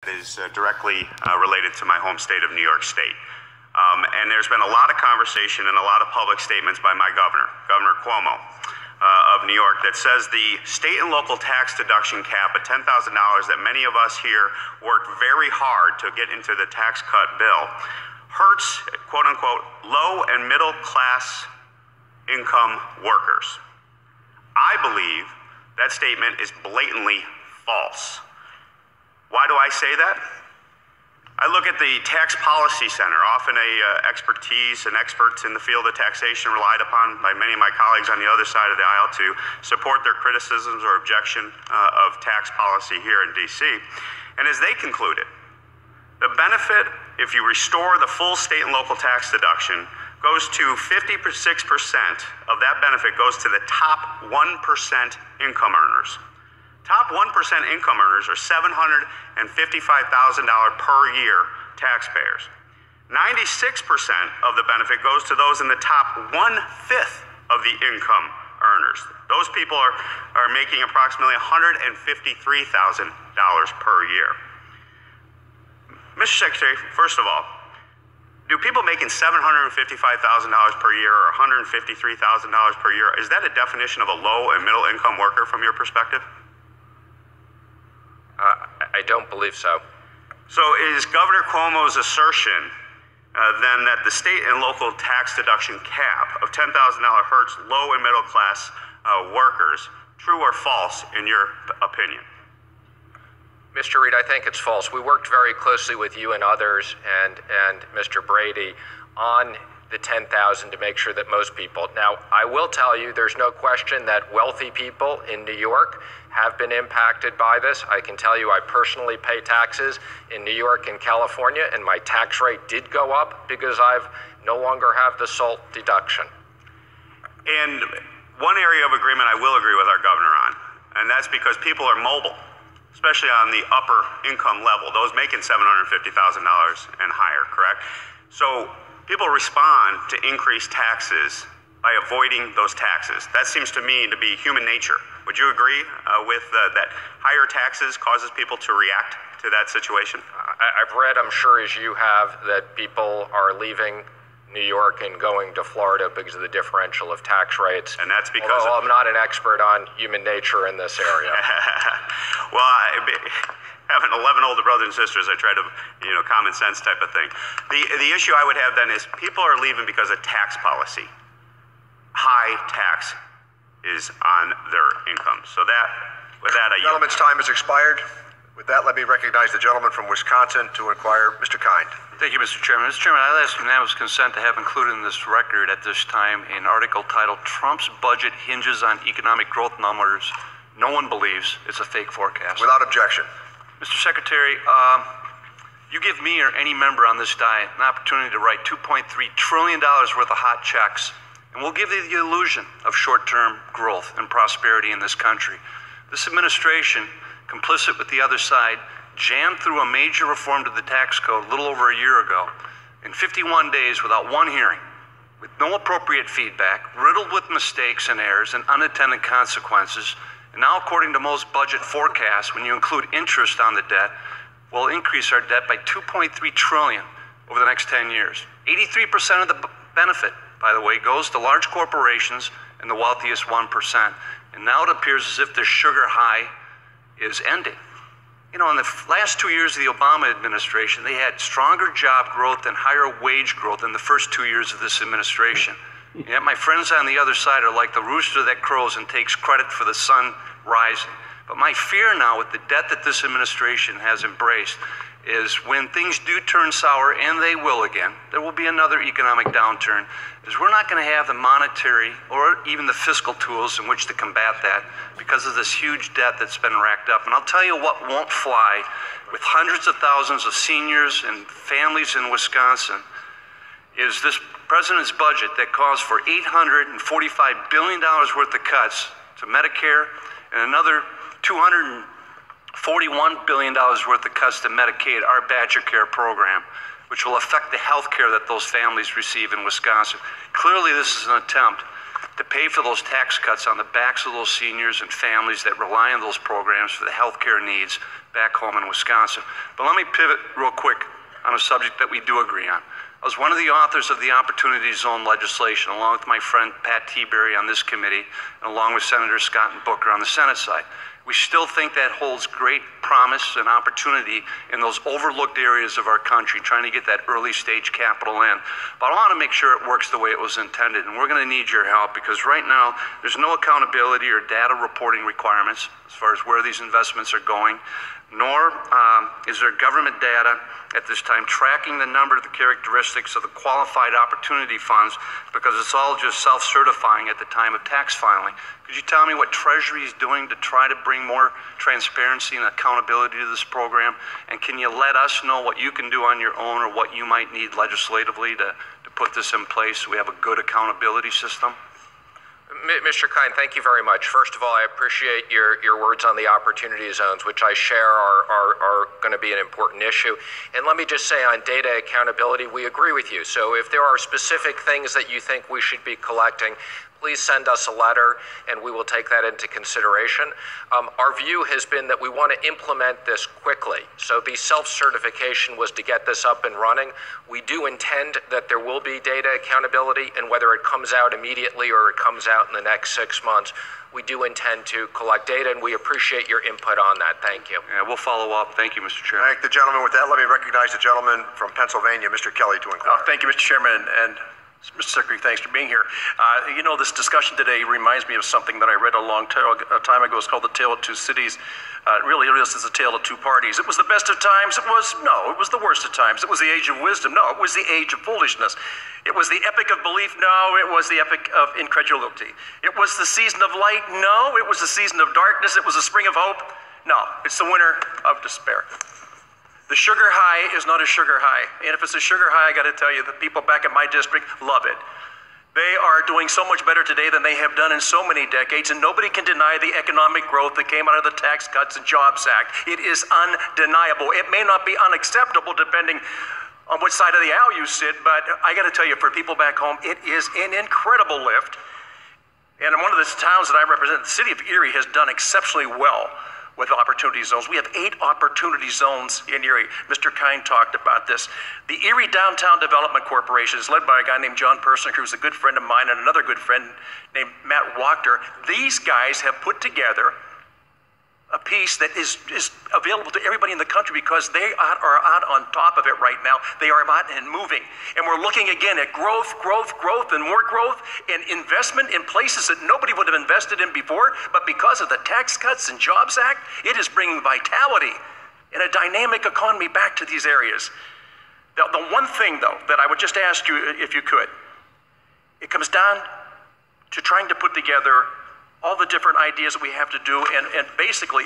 is directly related to my home state of New York State. And there's been a lot of conversation and a lot of public statements by my governor, Governor Cuomo of New York, that says the state and local tax deduction cap of $10,000 that many of us here worked very hard to get into the tax cut bill hurts, quote unquote, low and middle class income workers. I believe that statement is blatantly false. Why do I say that? I look at the Tax Policy Center, often expertise and experts in the field of taxation relied upon by many of my colleagues on the other side of the aisle to support their criticisms or objection of tax policy here in D.C. And as they concluded, the benefit, if you restore the full state and local tax deduction, goes to 56% of that benefit goes to the top 1% income earners. Top 1% income earners are $755,000 per year taxpayers. 96% of the benefit goes to those in the top 1/5 of the income earners. Those people are making approximately $153,000 per year. Mr. Secretary, first of all, do people making $755,000 per year or $153,000 per year, is that a definition of a low and middle income worker from your perspective? I don't believe so. So is Governor Cuomo's assertion then that the state and local tax deduction cap of $10,000 hurts low and middle class workers true or false in your opinion? Mr. Reed, I think it's false. We worked very closely with you and others and Mr. Brady on the 10,000 to make sure that most people. Now, I will tell you, there's no question that wealthy people in New York have been impacted by this. I can tell you I personally pay taxes in New York and California, and my tax rate did go up because I've no longer have the SALT deduction. And one area of agreement I will agree with our governor on, and that's because people are mobile, especially on the upper income level, those making $750,000 and higher, correct? So people respond to increased taxes by avoiding those taxes. That seems to me to be human nature. Would you agree with that higher taxes causes people to react to that situation? I've read, I'm sure as you have, that people are leaving New York and going to Florida because of the differential of tax rates. And that's because I'm not an expert on human nature in this area. Well, having 11 older brothers and sisters, I try to, common sense type of thing. The issue I would have then is people are leaving because of tax policy. High tax is on their income. So with that, I... Gentleman's time has expired. With that, let me recognize the gentleman from Wisconsin to inquire, Mr. Kind. Thank you, Mr. Chairman. Mr. Chairman, I'd ask unanimous consent to have included in this record at this time an article titled "Trump's Budget Hinges on Economic Growth Numbers No One Believes It's a Fake Forecast." Without objection. Mr. Secretary, you give me or any member on this diet an opportunity to write $2.3 trillion worth of hot checks, and we'll give you the illusion of short-term growth and prosperity in this country. This administration, complicit with the other side, jammed through a major reform to the tax code a little over a year ago in 51 days without one hearing, with no appropriate feedback, riddled with mistakes and errors and unintended consequences. And now, according to most budget forecasts, when you include interest on the debt, we'll increase our debt by $2.3 trillion over the next 10 years. 83% of the benefit, by the way, goes to large corporations and the wealthiest 1%. And now it appears as if the sugar high is ending. In the last 2 years of the Obama administration, they had stronger job growth and higher wage growth in the first 2 years of this administration. And yet my friends on the other side are like the rooster that crows and takes credit for the sun rising. But my fear now with the debt that this administration has embraced is when things do turn sour, and they will again, there will be another economic downturn, is we're not going to have the monetary or even the fiscal tools in which to combat that because of this huge debt that's been racked up. And I'll tell you what won't fly with hundreds of thousands of seniors and families in Wisconsin is this president's budget that calls for $845 billion worth of cuts to Medicare and another $241 billion worth of cuts to Medicaid, our Badger Care program, which will affect the health care that those families receive in Wisconsin. Clearly, this is an attempt to pay for those tax cuts on the backs of those seniors and families that rely on those programs for the health care needs back home in Wisconsin. But let me pivot real quick on a subject that we do agree on. I was one of the authors of the Opportunity Zone legislation, along with my friend Pat Tiberi on this committee, and along with Senators Scott and Booker on the Senate side. We still think that holds great promise and opportunity in those overlooked areas of our country, trying to get that early stage capital in. But I want to make sure it works the way it was intended, and we're going to need your help because right now there's no accountability or data reporting requirements as far as where these investments are going, nor is there government data at this time tracking the number of the characteristics of the qualified opportunity funds because it's all just self-certifying at the time of tax filing. Could you tell me what Treasury is doing to try to bring more transparency and accountability to this program? And can you let us know what you can do on your own or what you might need legislatively to put this in place so we have a good accountability system? Mr. Kine, thank you very much. First of all, I appreciate your words on the opportunity zones, which I share are going to be an important issue. And let me just say on data accountability, we agree with you. So if there are specific things that you think we should be collecting, please send us a letter and we will take that into consideration. Our view has been that we want to implement this quickly. So the self-certification was to get this up and running. We do intend that there will be data accountability, and whether it comes out immediately or it comes out in the next 6 months, we do intend to collect data, and we appreciate your input on that. Thank you. Yeah, we'll follow up. Thank you, Mr. Chairman. Thank the gentleman. With that, let me recognize the gentleman from Pennsylvania, Mr. Kelly, to inquire. Thank you, Mr. Chairman, and Mr. Secretary, thanks for being here. You know, this discussion today reminds me of something that I read a time ago. It's called The Tale of Two Cities. Really, it is a tale of two parties. It was the best of times. No, it was the worst of times. It was the age of wisdom. No, it was the age of foolishness. It was the epic of belief. No, it was the epic of incredulity. It was the season of light. No, it was the season of darkness. It was the spring of hope. No, it's the winter of despair. The sugar high is not a sugar high. And if it's a sugar high, I got to tell you, the people back in my district love it. They are doing so much better today than they have done in so many decades, and nobody can deny the economic growth that came out of the Tax Cuts and Jobs Act. It is undeniable. It may not be unacceptable depending on which side of the aisle you sit, but I got to tell you, for people back home, it is an incredible lift. And in one of the towns that I represent, the city of Erie has done exceptionally well with opportunity zones. We have 8 opportunity zones in Erie. Mr. Kine talked about this. The Erie Downtown Development Corporation is led by a guy named John Persinger, who's a good friend of mine, and another good friend named Matt Wachter. These guys have put together a piece that is available to everybody in the country because they are out on top of it right now. They are out and moving. And we're looking again at growth, and more growth, and investment in places that nobody would have invested in before. But because of the Tax Cuts and Jobs Act, it is bringing vitality and a dynamic economy back to these areas. The one thing, though, that I would just ask you, if you could, it comes down to trying to put together all the different ideas that we have to do, and basically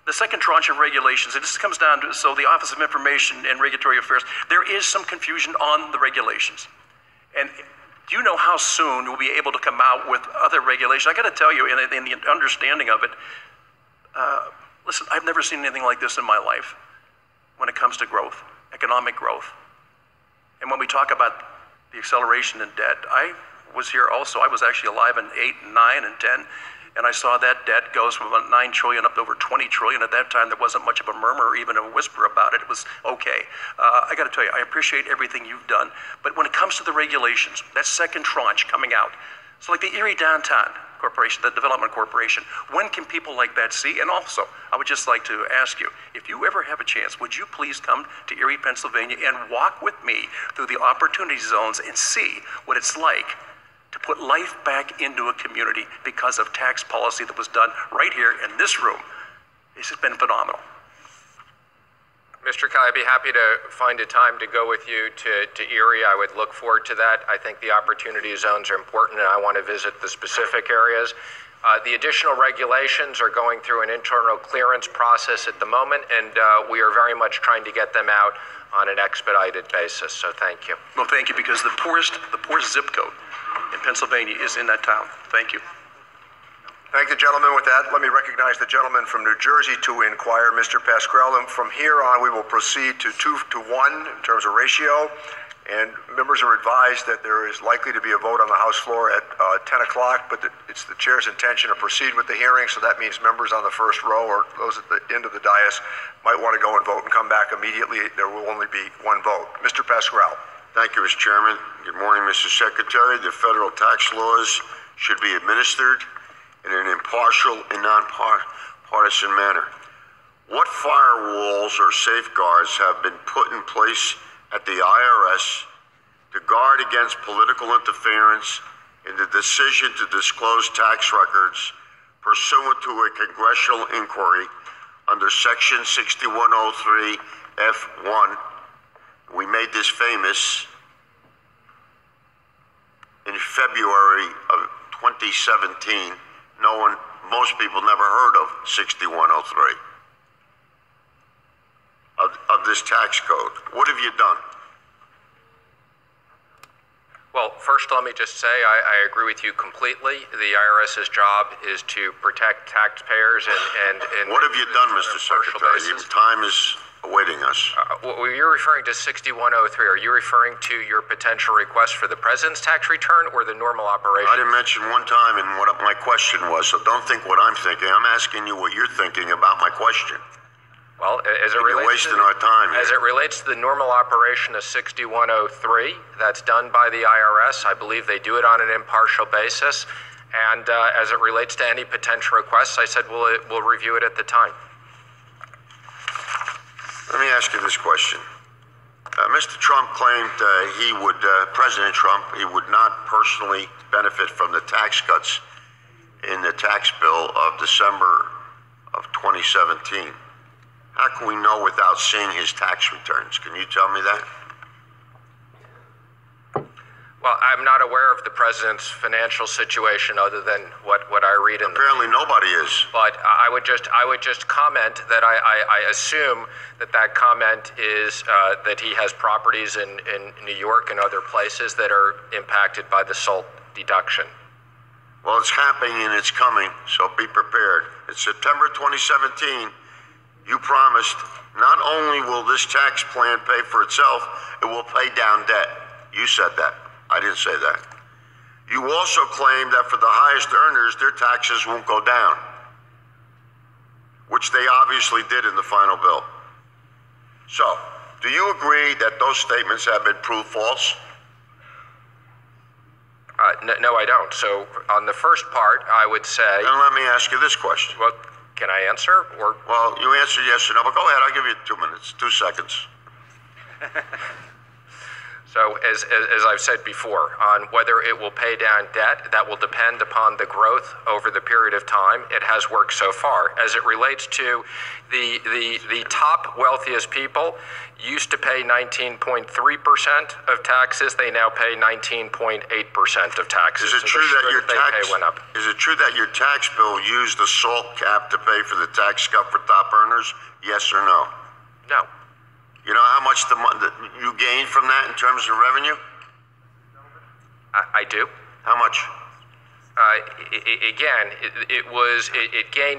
the second tranche of regulations, and this comes down to, so the Office of Information and Regulatory Affairs, there is some confusion on the regulations. And do you know how soon we'll be able to come out with other regulations? I got to tell you, in the understanding of it, listen, I've never seen anything like this in my life when it comes to growth, economic growth. And when we talk about the acceleration in debt, I was here also. I was actually alive in 8, 9, and 10, and I saw that debt goes from about 9 trillion up to over 20 trillion. At that time, there wasn't much of a murmur or even a whisper about it. It was okay. I got to tell you, I appreciate everything you've done, but when it comes to the regulations, that second tranche coming out, so like the Erie Downtown Corporation, the Development Corporation, when can people like that see? And also, I would just like to ask you, if you ever have a chance, would you please come to Erie, Pennsylvania, and walk with me through the opportunity zones and see what it's like to put life back into a community because of tax policy that was done right here in this room. This has been phenomenal. Mr. Kine, I'd be happy to find a time to go with you to Erie. I would look forward to that. I think the opportunity zones are important, and I want to visit the specific areas. The additional regulations are going through an internal clearance process at the moment, and we are very much trying to get them out on an expedited basis, so thank you. Well, thank you, because the poorest zip code in Pennsylvania is in that town. Thank you. Thank the gentleman. With that, let me recognize the gentleman from New Jersey to inquire, Mr. Pasquale. And from here on, we will proceed to 2 to 1 in terms of ratio. And members are advised that there is likely to be a vote on the House floor at 10 o'clock, but it's the chair's intention to proceed with the hearing, so that means members on the first row or those at the end of the dais might want to go and vote and come back immediately. There will only be one vote. Mr. Pascrell. Thank you, Mr. Chairman. Good morning, Mr. Secretary. The federal tax laws should be administered in an impartial and non-partisan manner. What firewalls or safeguards have been put in place at the IRS to guard against political interference in the decision to disclose tax records pursuant to a congressional inquiry under Section 6103 F1? We made this famous in February of 2017. Most people never heard of 6103. Of this tax code. What have you done? Well, first let me just say I agree with you completely. The IRS's job is to protect taxpayers and what have you done, Mr. Secretary? Time is awaiting us. You're referring to 6103. Are you referring to your potential request for the president's tax return or the normal operation? I didn't mention one time in what my question was, so don't think what I'm thinking. I'm asking you what you're thinking about my question. Well, as it You're wasting our time here. As it relates to the normal operation of 6103, that's done by the IRS. I believe they do it on an impartial basis. And as it relates to any potential requests, I said we'll review it at the time. Let me ask you this question. Mr. Trump claimed President Trump, he would not personally benefit from the tax cuts in the tax bill of December of 2017. How can we know without seeing his tax returns? Can you tell me that? Well, I'm not aware of the president's financial situation other than what I read in Apparently nobody is. But I would just comment that I assume that comment is that he has properties in New York and other places that are impacted by the SALT deduction. Well, it's happening and it's coming, so be prepared. It's September 2017. You promised not only will this tax plan pay for itself, it will pay down debt. You said that. I didn't say that. You also claimed that for the highest earners, their taxes won't go down, which they obviously did in the final bill. So, do you agree that those statements have been proved false? No, I don't. So, on the first part, I would say... Then let me ask you this question. Well, can I answer? Or well, you answer yes or no, but go ahead. I'll give you 2 minutes, 2 seconds. So, as I've said before, on whether it will pay down debt, that will depend upon the growth over the period of time. It has worked so far. As it relates to the top wealthiest people, used to pay 19.3% of taxes. They now pay 19.8% of taxes. Is it true that your tax went up? Is it true that your tax bill used the SALT cap to pay for the tax cut for top earners? Yes or no? No. You know how much you gained from that in terms of revenue? I do. How much? It gained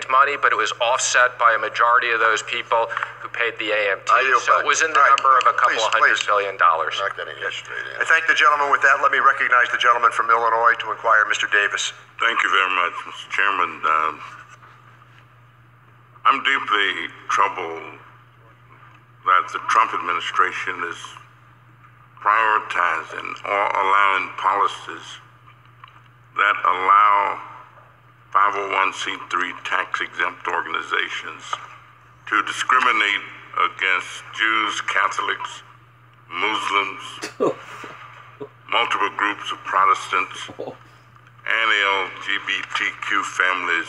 money, but it was offset by a majority of those people who paid the AMT. So it was in the number of a couple of $100 billion. I'm not getting it straight in. I thank the gentleman. With that, let me recognize the gentleman from Illinois to inquire, Mr. Davis. Thank you very much, Mr. Chairman. I'm deeply troubled that the Trump administration is prioritizing or allowing policies that allow 501c3 tax-exempt organizations to discriminate against Jews, Catholics, Muslims, multiple groups of Protestants, and LGBTQ families,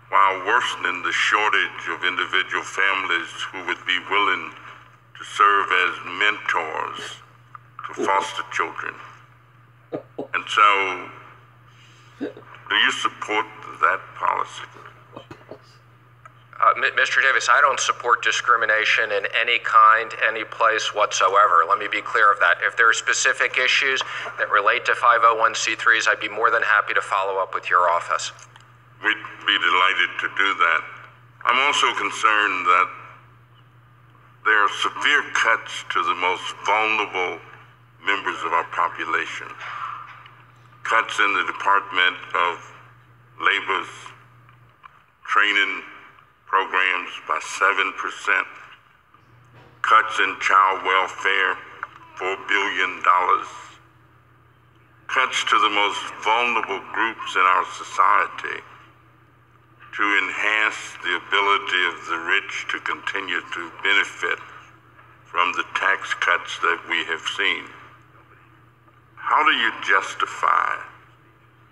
while worsening the shortage of individual families who would be willing to serve as mentors to foster children. And so, do you support that policy? Mr. Davis, I don't support discrimination in any kind, any place whatsoever. Let me be clear of that. If there are specific issues that relate to 501c3s, I'd be more than happy to follow up with your office. We'd be delighted to do that. I'm also concerned that there are are severe cuts to the most vulnerable members of our population. Cuts in the Department of Labor's training programs by 7%. Cuts in child welfare, $4 billion. Cuts to the most vulnerable groups in our society to enhance the ability of the rich to continue to benefit from the tax cuts that we have seen. How do you justify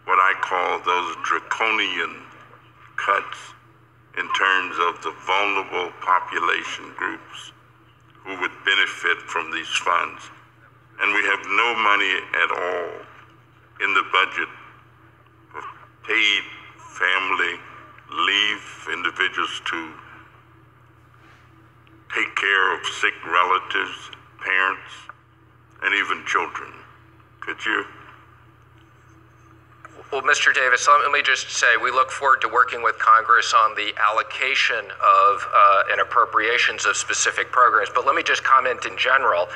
what I call those draconian cuts in terms of the vulnerable population groups who would benefit from these funds? And we have no money at all in the budget for paid family leave for individuals to take care of sick relatives, parents, and even children. Could you? Well, Mr. Davis, let me just say we look forward to working with Congress on the allocation of and appropriations of specific programs. But let me just comment in general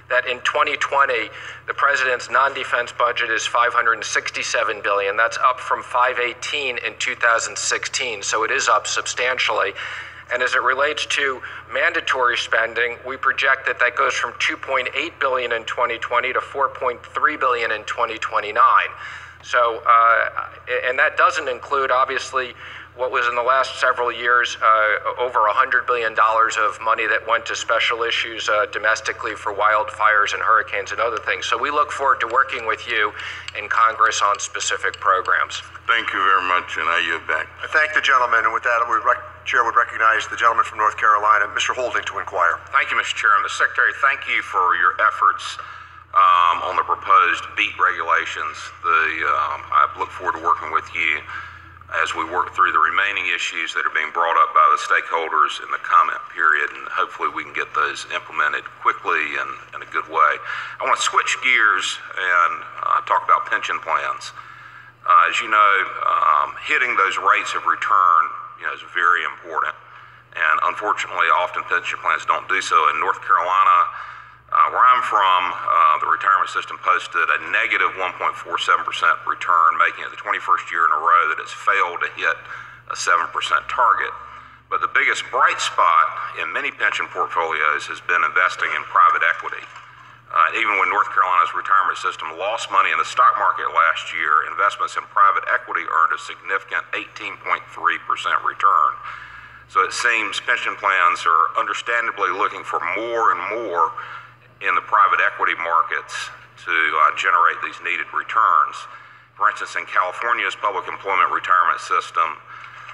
that in 2020, the president's non-defense budget is $567 billion. That's up from $518 in 2016, so it is up substantially. And as it relates to mandatory spending, we project that that goes from $2.8 billion in 2020 to $4.3 billion in 2029. So, and that doesn't include, obviously, what was in the last several years over $100 billion of money that went to special issues domestically for wildfires and hurricanes and other things. So we look forward to working with you in Congress on specific programs. Thank you very much, and I yield back. I thank the gentleman, and with that, Chair would recognize the gentleman from North Carolina, Mr. Holding, to inquire. Thank you, Mr. Chairman. The Secretary, thank you for your efforts on the proposed BEAT regulations. I look forward to working with you as we work through the remaining issues that are being brought up by the stakeholders in the comment period, and hopefully we can get those implemented quickly and in a good way. I want to switch gears and talk about pension plans. As you know, hitting those rates of return is very important, and unfortunately often pension plans don't do so. In North Carolina, where I'm from, the retirement system posted a negative 1.47% return, making it the 21st year in a row that it's failed to hit a 7% target. But the biggest bright spot in many pension portfolios has been investing in private equity. Even when North Carolina's retirement system lost money in the stock market last year, investments in private equity earned a significant 18.3% return. So it seems pension plans are understandably looking for more and more in the private equity markets to generate these needed returns. For instance, in California's public employment retirement system,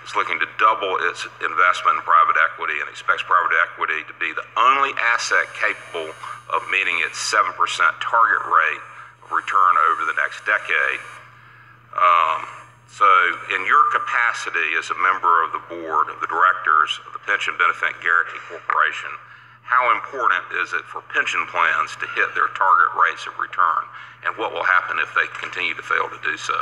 it's looking to double its investment in private equity and expects private equity to be the only asset capable of meeting its 7% target rate of return over the next decade. So in your capacity as a member of the board of the directors of the Pension Benefit Guaranty Corporation, how important is it for pension plans to hit their target rates of return, and what will happen if they continue to fail to do so?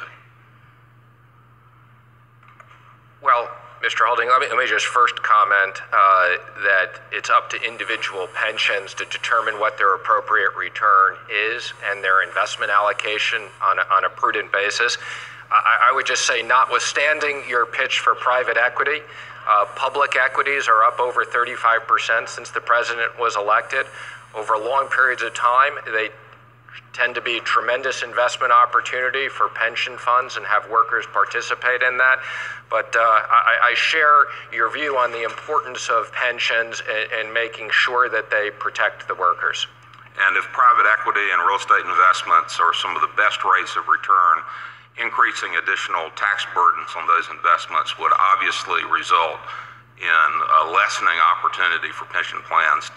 Well, Mr. Holding, let me just first comment that it's up to individual pensions to determine what their appropriate return is and their investment allocation on a prudent basis. I would just say, notwithstanding your pitch for private equity, public equities are up over 35% since the president was elected. Over long periods of time, they tend to be a tremendous investment opportunity for pension funds and have workers participate in that. But I share your view on the importance of pensions and making sure that they protect the workers. And if private equity and real estate investments are some of the best rates of return, increasing additional tax burdens on those investments would obviously result in a lessening opportunity for pension plans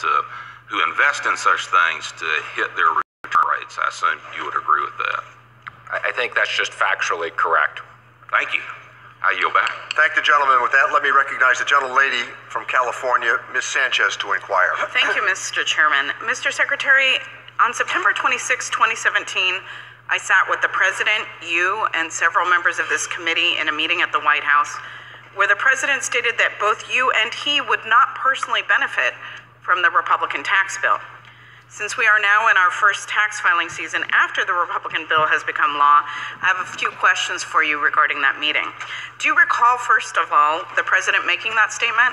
who invest in such things to hit their return rates. I assume you would agree with that. I think that's just factually correct. Thank you. I yield back. Thank the gentleman. With that, let me recognize the gentlelady from California, Ms. Sanchez, to inquire. Thank you, Mr. Chairman. Mr. Secretary, on September 26, 2017, I sat with the President, you, and several members of this committee in a meeting at the White House, where the President stated that both you and he would not personally benefit from the Republican tax bill. Since we are now in our first tax filing season after the Republican bill has become law, I have a few questions for you regarding that meeting. Do you recall, first of all, the president making that statement?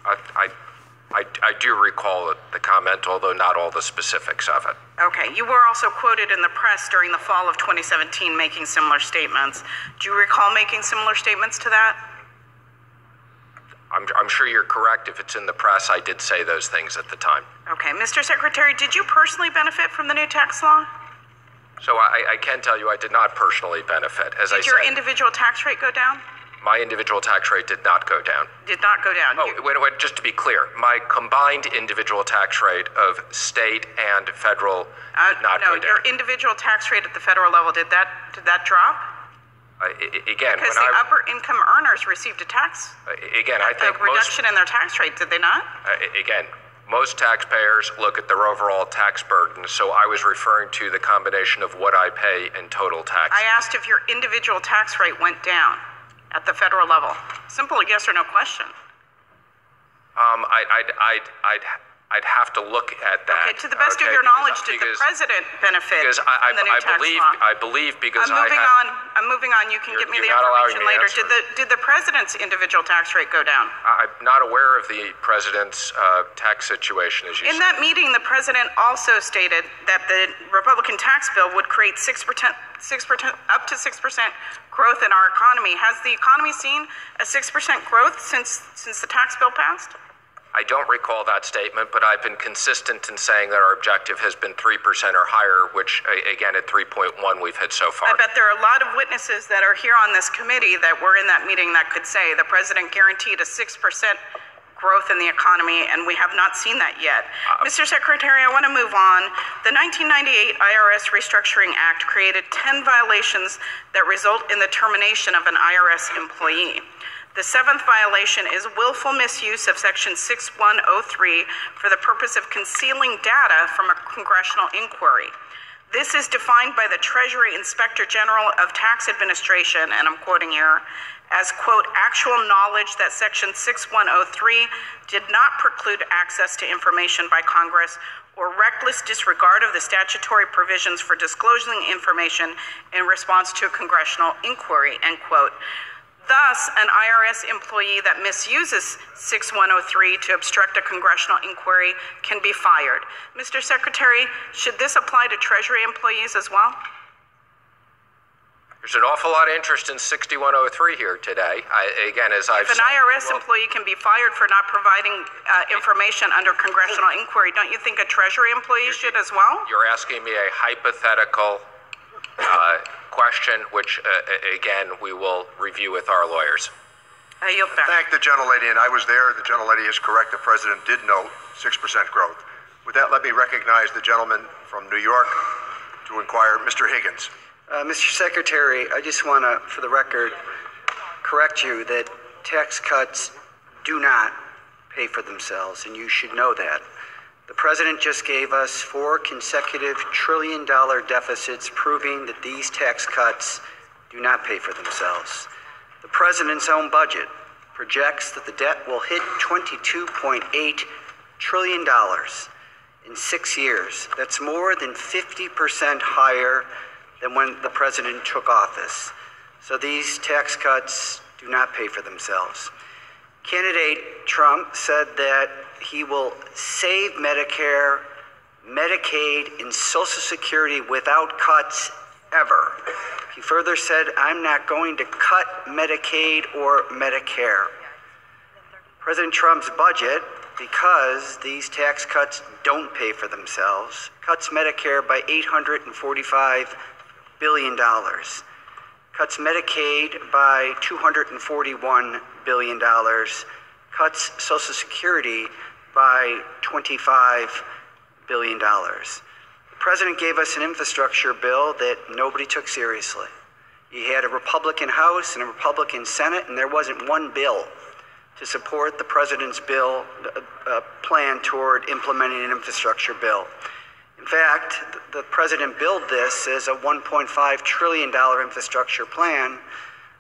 I do recall the comment, although not all the specifics of it. Okay. You were also quoted in the press during the fall of 2017 making similar statements. Do you recall making similar statements to that? I'm sure you're correct. If it's in the press, I did say those things at the time. Okay. Mr. Secretary, did you personally benefit from the new tax law? So I can tell you I did not personally benefit. As I said, did your individual tax rate go down? My individual tax rate did not go down. Did not go down? Oh, wait, just to be clear, my combined individual tax rate of state and federal did not go down. No, your individual tax rate at the federal level, did that drop? Again, because the upper income earners received a tax. Again, I think a reduction in their tax rate, did they not? Again, most taxpayers look at their overall tax burden, so I was referring to the combination of what I pay in total tax. I asked if your individual tax rate went down at the federal level. Simple yes or no question. I'd have to look at that. Okay, to the best of your knowledge, did the president benefit because from the new tax law? I believe because I'm moving on. You can give me the information later. Did the president's individual tax rate go down? I'm not aware of the president's tax situation, as you said. In that meeting, the president also stated that the Republican tax bill would create 6%, up to 6% growth in our economy. Has the economy seen a 6% growth since the tax bill passed? I don't recall that statement, but I've been consistent in saying that our objective has been 3% or higher, which, again, at 3.1 we've hit so far. I bet there are a lot of witnesses that are here on this committee that were in that meeting that could say the president guaranteed a 6% growth in the economy, and we have not seen that yet. Mr. Secretary, I want to move on. The 1998 IRS Restructuring Act created 10 violations that result in the termination of an IRS employee. The 7th violation is willful misuse of Section 6103 for the purpose of concealing data from a congressional inquiry. This is defined by the Treasury Inspector General of Tax Administration, and I'm quoting here, as, quote, actual knowledge that Section 6103 did not preclude access to information by Congress or reckless disregard of the statutory provisions for disclosing information in response to a congressional inquiry, end quote. Thus, an IRS employee that misuses 6103 to obstruct a congressional inquiry can be fired. Mr. Secretary, should this apply to Treasury employees as well? There's an awful lot of interest in 6103 here today. If an IRS employee can be fired for not providing information under congressional inquiry, don't you think a Treasury employee should as well? You're asking me a hypothetical question, which, again, we will review with our lawyers. I yield back. Thank the gentlelady, and I was there. The gentlelady is correct. The president did note 6% growth. With that, let me recognize the gentleman from New York to inquire, Mr. Higgins. Mr. Secretary, I just want to, for the record, correct you that tax cuts do not pay for themselves, and you should know that. The president just gave us 4 consecutive trillion-dollar deficits proving that these tax cuts do not pay for themselves. The president's own budget projects that the debt will hit $22.8 trillion in 6 years. That's more than 50% higher than when the president took office. So these tax cuts do not pay for themselves. Candidate Trump said that he will save Medicare, Medicaid, and Social Security without cuts ever. He further said, I'm not going to cut Medicaid or Medicare. President Trump's budget, because these tax cuts don't pay for themselves, cuts Medicare by $845 billion, cuts Medicaid by $241 billion, cuts Social Security by $25 billion. The president gave us an infrastructure bill that nobody took seriously. He had a Republican House and a Republican Senate, and there wasn't one bill to support the president's bill plan toward implementing an infrastructure bill. In fact, the president billed this as a $1.5 trillion infrastructure plan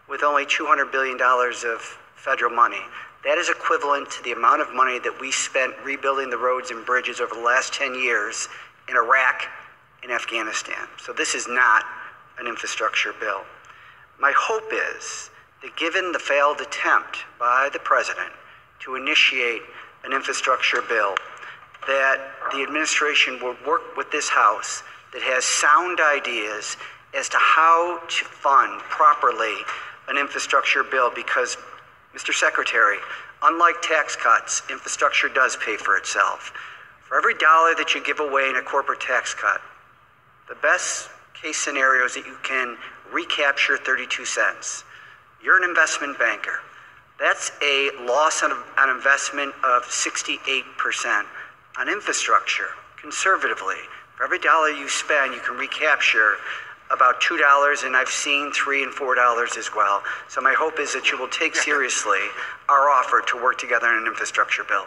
with only $200 billion of federal money. that is equivalent to the amount of money that we spent rebuilding the roads and bridges over the last 10 years in Iraq and Afghanistan. So this is not an infrastructure bill. My hope is that given the failed attempt by the president to initiate an infrastructure bill, that the administration will work with this House that has sound ideas as to how to fund properly an infrastructure bill, because, Mr. Secretary, unlike tax cuts, infrastructure does pay for itself. For every dollar that you give away in a corporate tax cut, the best case scenario is that you can recapture 32 cents. You're an investment banker. That's a loss on investment of 68%. On infrastructure, conservatively, for every dollar you spend, you can recapture about $2, and I've seen $3 and $4 as well. So my hope is that you will take seriously our offer to work together on an infrastructure bill.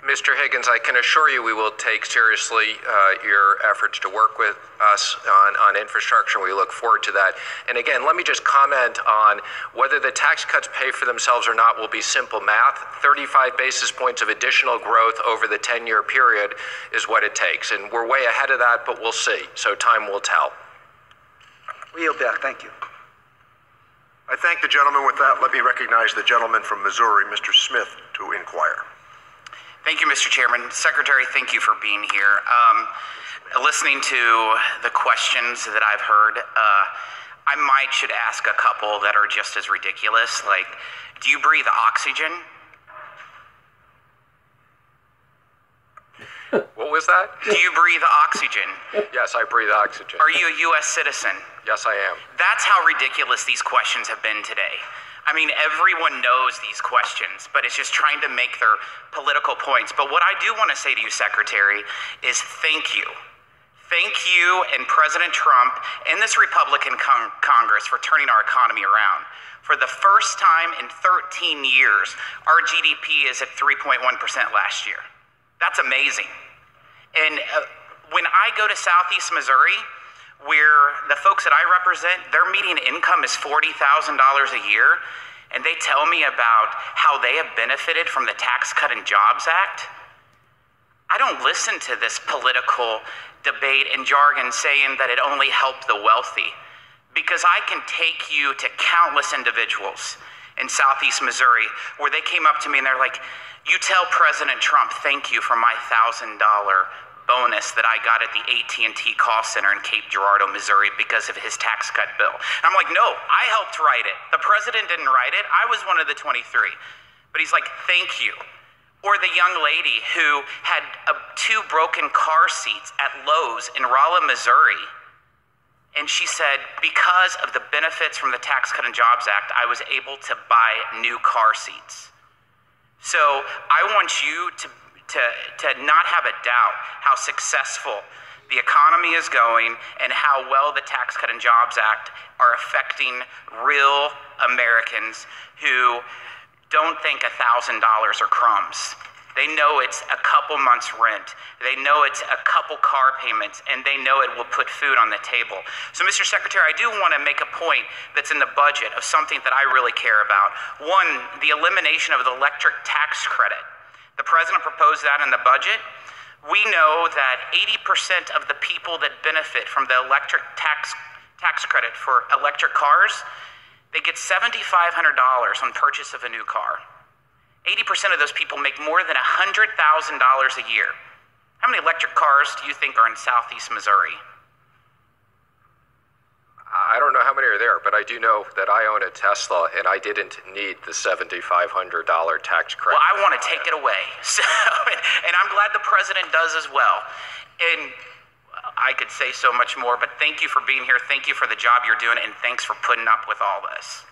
Mr. Higgins, I can assure you we will take seriously your efforts to work with us on infrastructure, and we look forward to that. And again, let me just comment on whether the tax cuts pay for themselves or not will be simple math. 35 basis points of additional growth over the 10-year period is what it takes. And we're way ahead of that, but we'll see. So time will tell. We yield back. Thank you. I thank the gentleman. With that, let me recognize the gentleman from Missouri, Mr. Smith, to inquire. Thank you, Mr. Chairman. Secretary, thank you for being here. Listening to the questions that I've heard, I should ask a couple that are just as ridiculous. Like, do you breathe oxygen? What was that? Do you breathe oxygen? Yes, I breathe oxygen. Are you a U.S. citizen? Yes, I am. That's how ridiculous these questions have been today. I mean, everyone knows these questions, but it's just trying to make their political points. But what I do want to say to you, Secretary, is thank you. Thank you and President Trump and this Republican Congress for turning our economy around. For the first time in 13 years, our GDP is at 3.1% last year. That's amazing. And when I go to Southeast Missouri, where the folks that I represent, their median income is $40,000 a year, and they tell me about how they have benefited from the Tax Cut and Jobs Act. I don't listen to this political debate and jargon saying that it only helped the wealthy, because I can take you to countless individuals in Southeast Missouri where they came up to me and they're like, you tell President Trump thank you for my $1,000 bonus that I got at the AT&T call center in Cape Girardeau, Missouri because of his tax cut bill. And I'm like, no, I helped write it. The president didn't write it. I was one of the 23. But he's like, thank you. Or the young lady who had 2 broken car seats at Lowe's in Rolla, Missouri. And she said, because of the benefits from the Tax Cut and Jobs Act, I was able to buy new car seats. So I want you to not have a doubt how successful the economy is going and how well the Tax Cut and Jobs Act are affecting real Americans who don't think $1,000 are crumbs. They know it's a couple months' rent. They know it's a couple car payments, and they know it will put food on the table. So, Mr. Secretary, I do want to make a point that's in the budget of something that I really care about. One, the elimination of the electric tax credit. The president proposed that in the budget. We know that 80% of the people that benefit from the electric tax credit for electric cars, they get $7,500 on purchase of a new car. 80% of those people make more than $100,000 a year. How many electric cars do you think are in Southeast Missouri? I don't know how many are there, but I do know that I own a Tesla, and I didn't need the $7,500 tax credit. Well, I want to take it away. So, and I'm glad the president does as well. And I could say so much more, but thank you for being here. Thank you for the job you're doing, and thanks for putting up with all this.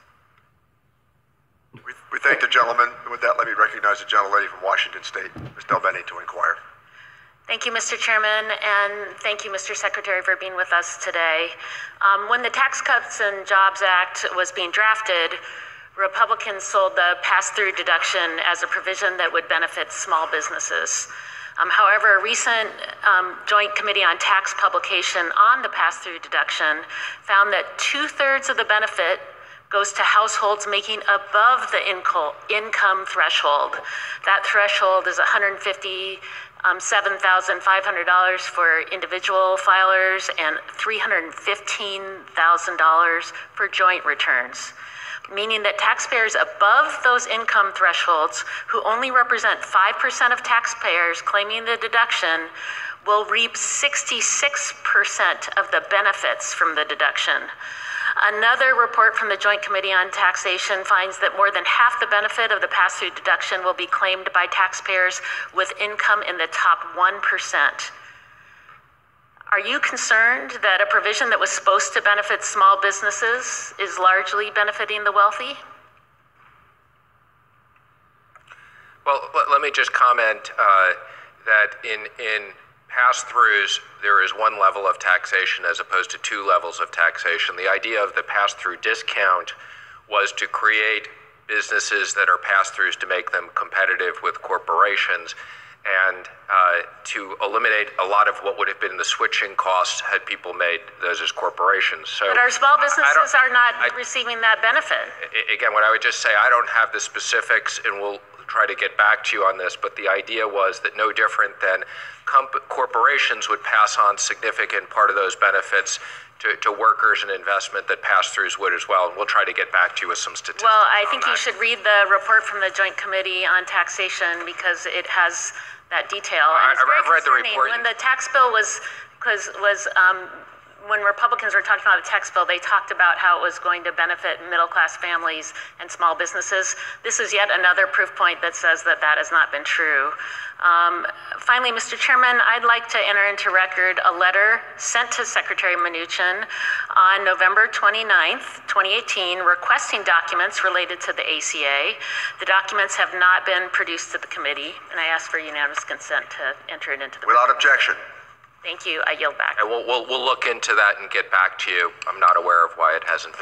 We thank the gentleman. With that, let me recognize the gentlelady from Washington State, Ms. Delveni, to inquire. Thank you, Mr. Chairman, and thank you, Mr. Secretary, for being with us today. When the Tax Cuts and Jobs Act was being drafted, Republicans sold the pass-through deduction as a provision that would benefit small businesses. However, a recent Joint Committee on Tax publication on the pass-through deduction found that 2/3 of the benefit goes to households making above the income threshold. That threshold is $157,500 for individual filers and $315,000 for joint returns, meaning that taxpayers above those income thresholds, who only represent 5% of taxpayers claiming the deduction, will reap 66% of the benefits from the deduction. Another report from the Joint Committee on Taxation finds that more than half the benefit of the pass-through deduction will be claimed by taxpayers with income in the top 1%. Are you concerned that a provision that was supposed to benefit small businesses is largely benefiting the wealthy? Well, let me just comment that in pass-throughs, there is one level of taxation as opposed to two levels of taxation. The idea of the pass-through discount was to create businesses that are pass-throughs to make them competitive with corporations and to eliminate a lot of what would have been the switching costs had people made those as corporations. So, but our small businesses are not receiving that benefit. Again, what I would just say, I don't have the specifics, and we'll try to get back to you on this, but the idea was that no different than corporations would pass on significant part of those benefits to workers and investment, that pass-throughs would as well. And we'll try to get back to you with some statistics. Well, I think you should read the report from the Joint Committee on Taxation because it has that detail. And it's very I've read the report. When the tax bill when Republicans were talking about the tax bill, they talked about how it was going to benefit middle-class families and small businesses. This is yet another proof point that says that that has not been true. Finally, Mr. Chairman, I'd like to enter into record a letter sent to Secretary Mnuchin on November 29th, 2018, requesting documents related to the ACA. The documents have not been produced to the committee, and I ask for unanimous consent to enter it into the Without objection. Thank you. I yield back. And we'll look into that and get back to you. I'm not aware of why it hasn't been.